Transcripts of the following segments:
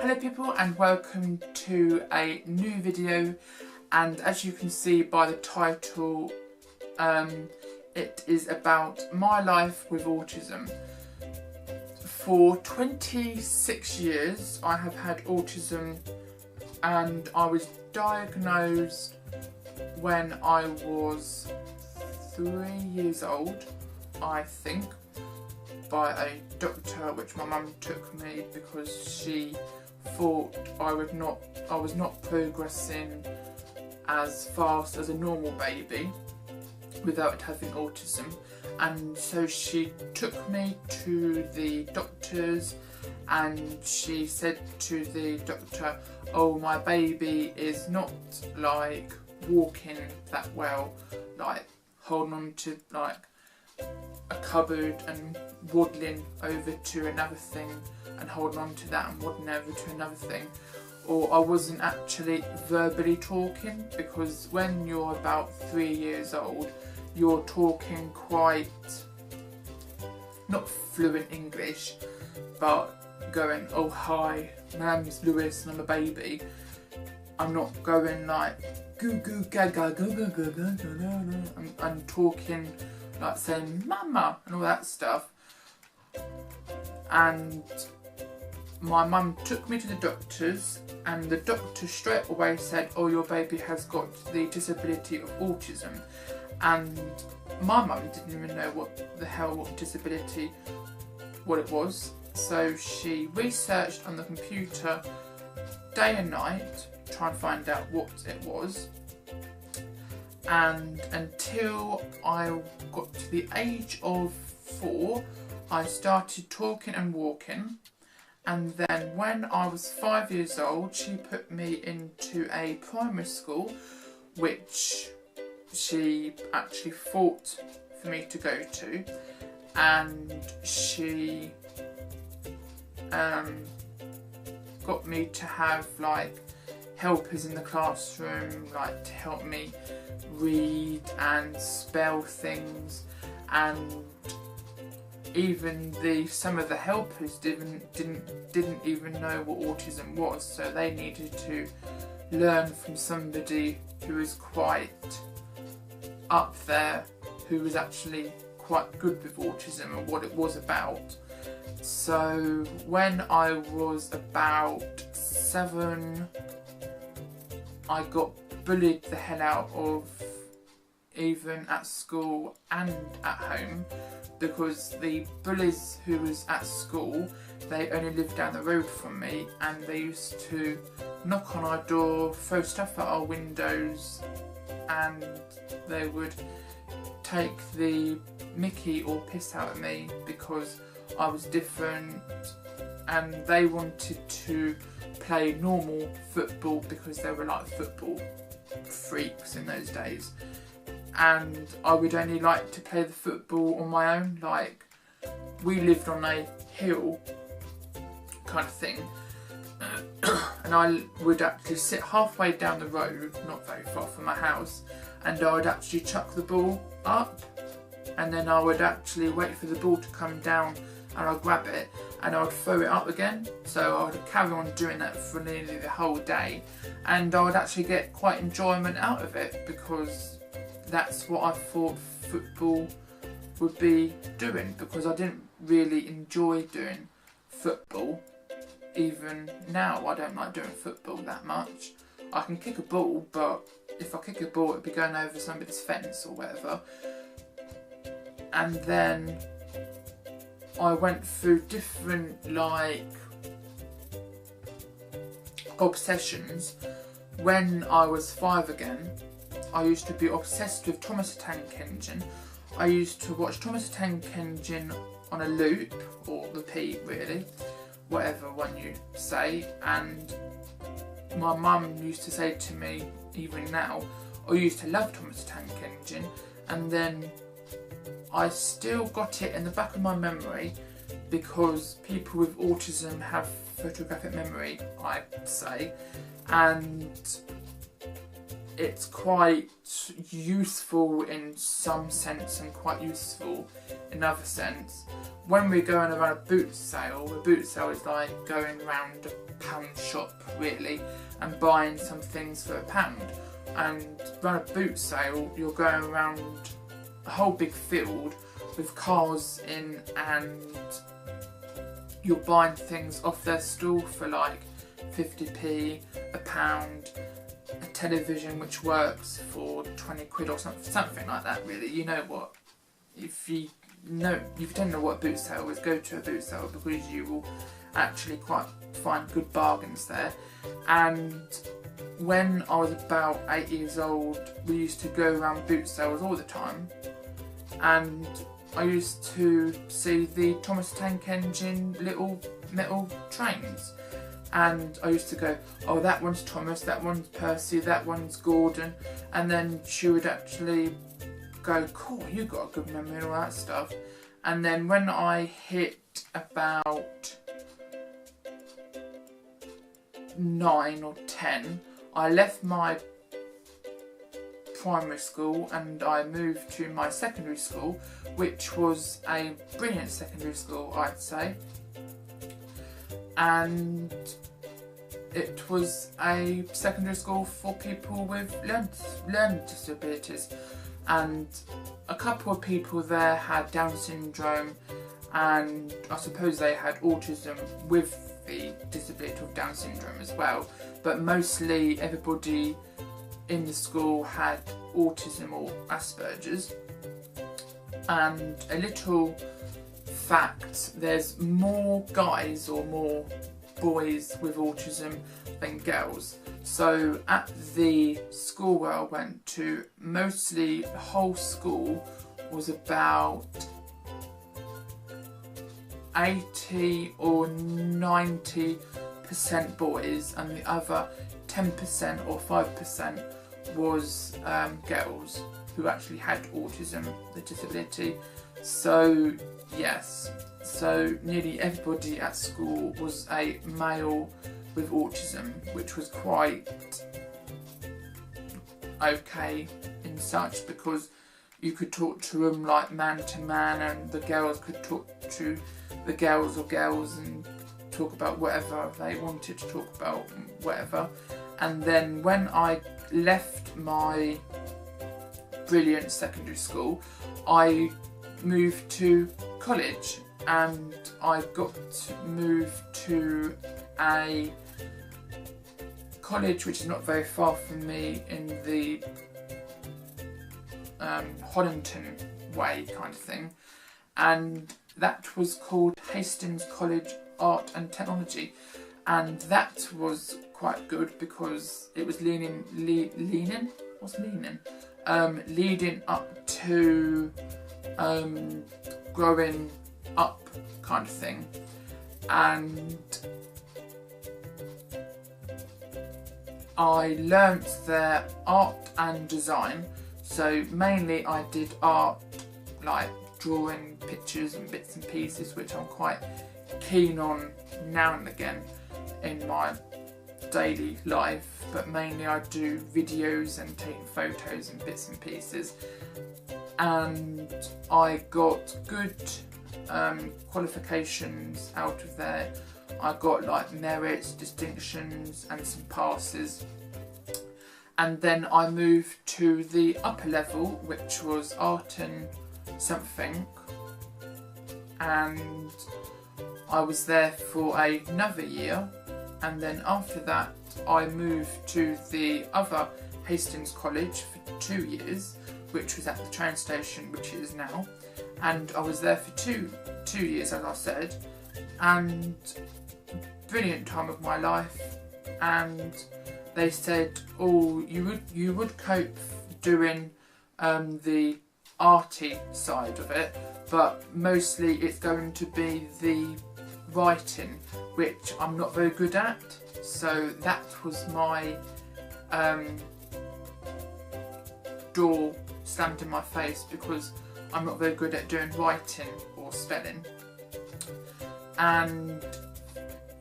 Hello people, and welcome to a new video, and as you can see by the title, it is about my life with autism. For 26 years I have had autism, and I was diagnosed when I was 3 years old, I think, by a doctor, which my mum took me because she thought I was not progressing as fast as a normal baby without having autism, and so she took me to the doctors, and she said to the doctor, "Oh, my baby is not like walking that well, like holding on to like a cupboard and waddling over to another thing and holding on to that and waddling over to another thing," or I wasn't actually verbally talking, because when you're about 3 years old you're talking quite, not fluent English, but going, "Oh hi, my name's Lewis and I'm a baby." I'm not going like goo goo gaga goo goo goo goo goo. I'm talking like saying mama and all that stuff. And my mum took me to the doctors, and the doctor straight away said, "Oh, your baby has got the disability of autism." And my mum didn't even know what disability it was, so she researched on the computer day and night trying to find out what it was, and until I got to the age of 4 I started talking and walking. And then when I was 5 years old she put me into a primary school, which she actually fought for me to go to, and she got me to have like helpers in the classroom, like to help me read and spell things, and even some of the helpers didn't even know what autism was, so they needed to learn from somebody who was quite up there, who was actually quite good with autism and what it was about. So when I was about 7 I got bullied the hell out of, even at school and at home, because the bullies who was at school, they only lived down the road from me, and they used to knock on our door, throw stuff at our windows, and they would take the mickey or piss out of me because I was different, and they wanted to play normal football because they were like football freaks in those days, and I would only like to play the football on my own. Like, we lived on a hill kind of thing, and I would actually sit halfway down the road, not very far from my house, and I would actually chuck the ball up, and then I would actually wait for the ball to come down, and I'd grab it and I would throw it up again. So I would carry on doing that for nearly the whole day, and I would actually get quite enjoyment out of it, because that's what I thought football would be doing, because I didn't really enjoy doing football. Even now I don't like doing football that much. I can kick a ball, but if I kick a ball it'd be going over somebody's fence or whatever. And then I went through different like obsessions. When I was 5 again, I used to be obsessed with Thomas the Tank Engine. I used to watch Thomas the Tank Engine on a loop, or repeat really, whatever one you say, and my mum used to say to me, even now, I used to love Thomas the Tank Engine. And then I still got it in the back of my memory, because people with autism have photographic memory, I say, and it's quite useful in some sense and quite useful in other sense. When we're going around a boot sale is like going around a pound shop really and buying some things for £1. And around a boot sale you're going around a whole big field with cars in, and you're buying things off their stall for like 50p, £1, a television which works for 20 quid or something like that really. You know what, if you don't know what a boot sale is, go to a boot sale because you will actually quite find good bargains there. And when I was about 8 years old, we used to go around boot sales all the time, and I used to see the Thomas Tank Engine little metal trains, and I used to go, oh, that one's Thomas, that one's Percy, that one's Gordon, and then she would actually go, cool, you got a good memory and all that stuff. And then when I hit about 9 or 10, I left my primary school and I moved to my secondary school, which was a brilliant secondary school, I'd say. And it was a secondary school for people with learning disabilities, and a couple of people there had Down syndrome, and I suppose they had autism with the disability of Down syndrome as well, but mostly everybody in the school had autism or Asperger's. And a little fact, there's more guys or more boys with autism than girls. So at the school where I went to, mostly the whole school was about 80 or 90% boys, and the other 10% or 5% was girls who actually had autism, the disability. So yes, so nearly everybody at school was a male with autism, which was quite okay in such, because you could talk to them like man to man, and the girls could talk to the girls or girls and talk about whatever they wanted to talk about, whatever. And then when I left my brilliant secondary school, I moved to college, and I got moved to a college which is not very far from me in the Hollington way kind of thing, and that was called Hastings College Art and Technology, and that was quite good because it was leading up to growing up kind of thing. And I learnt their art and design, so mainly I did art, like drawing pictures and bits and pieces, which I'm quite keen on now and again in my daily life, but mainly I do videos and taking photos and bits and pieces. And I got good qualifications out of there. I got like merits, distinctions and some passes. And then I moved to the upper level, which was art and something, and I was there for another year. And then after that I moved to the other Hastings College for 2 years, which was at the train station, which it is now, and I was there for two years, as I said, and brilliant time of my life. And they said, oh, you would cope doing the arty side of it, but mostly it's going to be the writing, which I'm not very good at. So that was my door slammed in my face, because I'm not very good at doing writing or spelling. And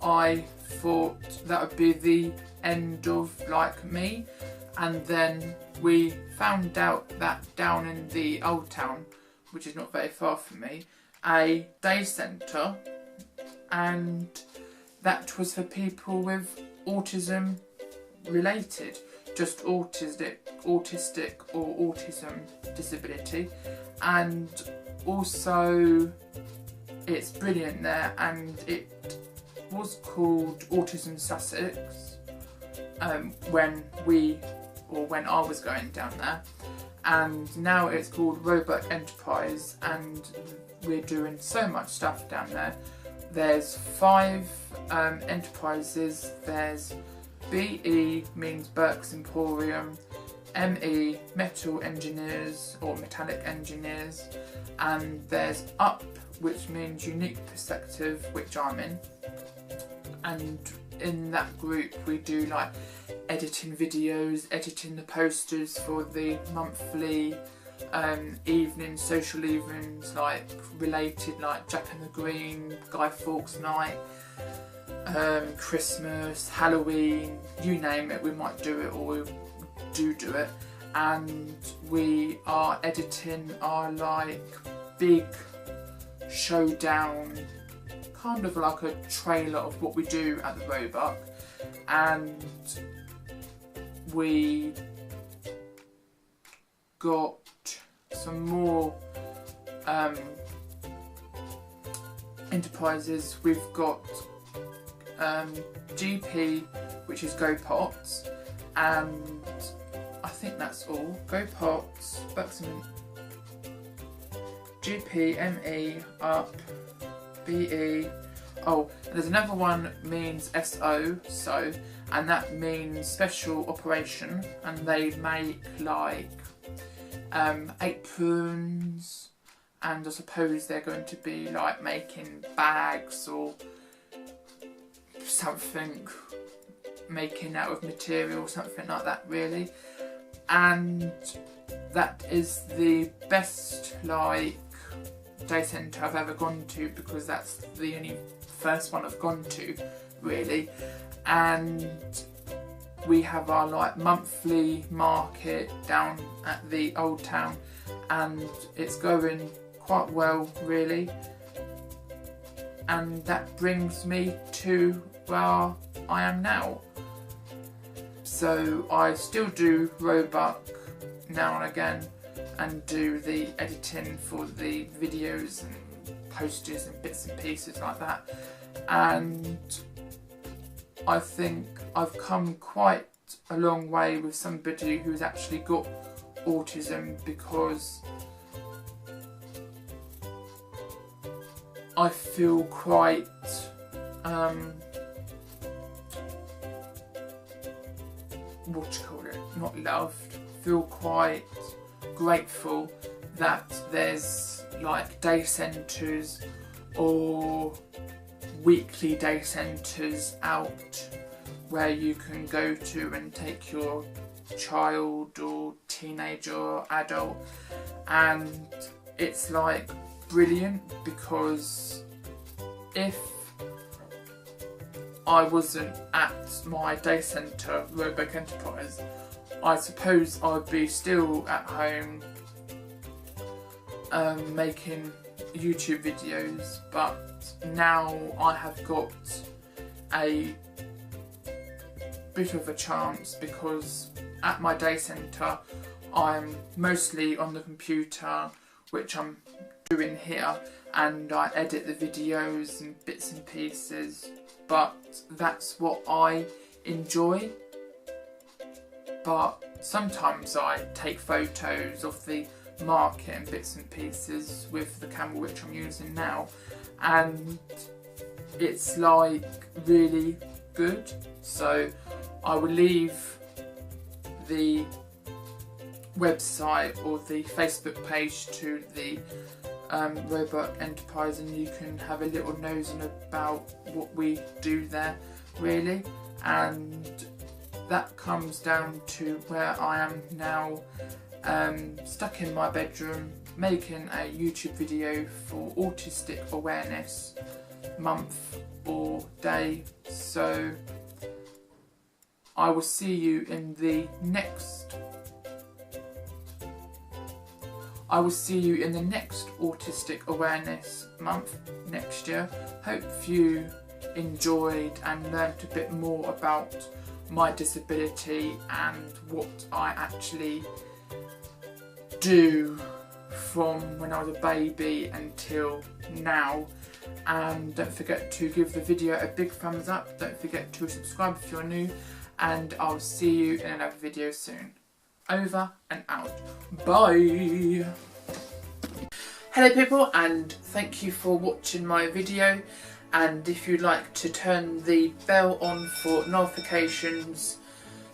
I thought that would be the end of like me, and then we found out that down in the old town, which is not very far from me, a day centre, and that was for people with autism related, just autistic or autism disability. And also it's brilliant there, and it was called Autism Sussex when I was going down there, and now it's called Roebuck Enterprise, and we're doing so much stuff down there. There's 5 enterprises. There's BE means Burke's Emporium, ME Metal Engineers or Metallic Engineers, and there's UP, which means Unique Perspective, which I'm in. And in that group we do like editing videos, editing the posters for the monthly social evenings, like related, like Jack and the Green, Guy Fawkes Night, Christmas, Halloween, you name it, we might do it, or we do it. And we are editing our like big showdown, kind of like a trailer of what we do at the Roebuck, and we got some more enterprises. We've got GP, which is Go Pots, and I think that's all. Go Pots, Buxton, GP, ME, UP, BE. Oh, and there's another one means SO, and that means Special Operation, and they make like aprons, and I suppose they're going to be like making bags or something, making out of material, something like that really. And that is the best like day centre I've ever gone to, because that's the only first one I've gone to really. And we have our like monthly market down at the old town, and it's going quite well really. And that brings me to where I am now. So I still do Roebuck now and again, and do the editing for the videos and posters and bits and pieces like that. And I think I've come quite a long way with somebody who's actually got autism, because I feel quite what do you call it, not loved, feel quite grateful that there's like day centres or weekly day centres out where you can go to and take your child or teenager or adult. And it's like brilliant, because if I wasn't at my day centre, Roebuck Enterprise, I suppose I'd be still at home making YouTube videos. But now I have got a bit of a chance, because at my day centre I'm mostly on the computer, which I'm doing here, and I edit the videos and bits and pieces, but that's what I enjoy. But sometimes I take photos of the market and bits and pieces with the camera which I'm using now, and it's like really good. So I will leave the website or the Facebook page to the Roebuck Enterprise, and you can have a little nosing about what we do there really. And that comes down to where I am now, stuck in my bedroom making a YouTube video for Autistic Awareness Month or Day. So I will see you in the next Autistic Awareness Month next year. Hope you enjoyed and learnt a bit more about my disability and what I actually do from when I was a baby until now. And don't forget to give the video a big thumbs up. Don't forget to subscribe if you're new, and I'll see you in another video soon. Over and out. Bye! Hello people, and thank you for watching my video, and if you'd like to turn the bell on for notifications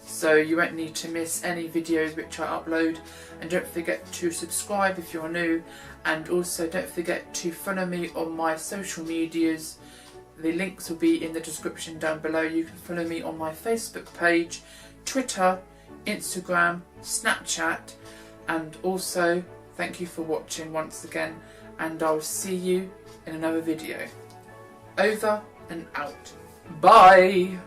so you won't need to miss any videos which I upload, and don't forget to subscribe if you're new, and also don't forget to follow me on my social medias. The links will be in the description down below. You can follow me on my Facebook page, Twitter, Instagram, Snapchat, and also thank you for watching once again, and I'll see you in another video. Over and out. Bye!